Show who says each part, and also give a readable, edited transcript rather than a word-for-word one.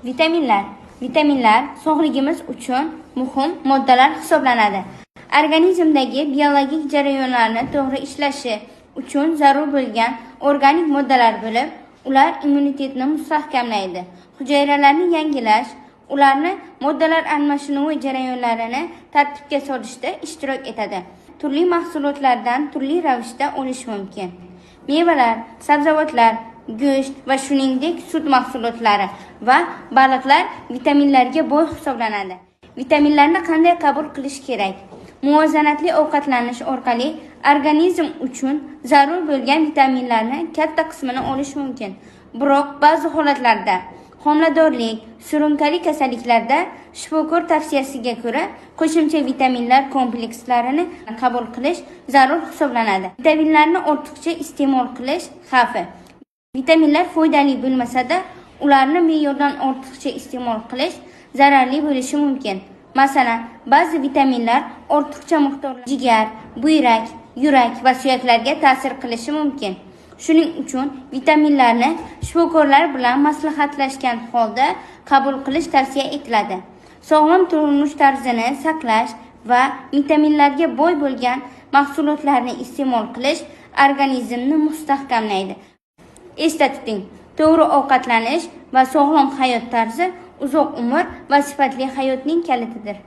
Speaker 1: Vitaminlar. Vitaminlar sog'ligimiz uchun muhim moddalar hisoblanadi. Organizmdagi biologik jarayonlarni to'g'ri ishlashi uchun zarur bo'lgan organik moddalar bo'lib, ular immunitetni mustahkamlaydi. Hujayralarni yangilash, ularni moddalar almashinuvi jarayonlarini tartibga solishda ishtirok etadi. Turli mahsulotlardan turli ravishda olish mumkin. Mevalar, sabzavotlar, go'sht va shuningdek sut mahsulotlari va baliqlar vitaminlarga boy hisoblanadi. Vitaminlarni qanday qabul qilish kerak? Muvozanatli ovqatlanish orqali organizm uchun zarur bo'lgan vitaminlarni katta qismini olish mumkin. Biroq ba'zi holatlarda homiladorlik, surunkali kasalliklarda shifokor tavsiyasiga ko'ra qo'shimcha vitaminlar komplekslarini qabul qilish zarur hisoblanadi. Vitaminlarni ortiqcha iste'mol qilish xavfi. Vitaminlar foydali bo'lmasa-da, ularni me'yordan ortiqcha iste'mol qilish zararli bo'lishi mumkin. Masalan, ba'zi vitaminlar ortiqcha miqdorda jigar, buyrak, yurak va suyaklarga ta'sir qilishi mumkin. Shuning uchun vitaminlarni shifokorlar bilan maslahatlashgan holda qabul qilish tavsiya etiladi. Sog'lom turmush tarzini saqlash va vitaminlarga boy bo'lgan mahsulotlarni iste'mol qilish organizmni mustahkamlaydi. Esda tuting, to'g'ri ovqatlanish va sog'lom hayot tarzi uzoq umr va sifatli hayotning kalitidir.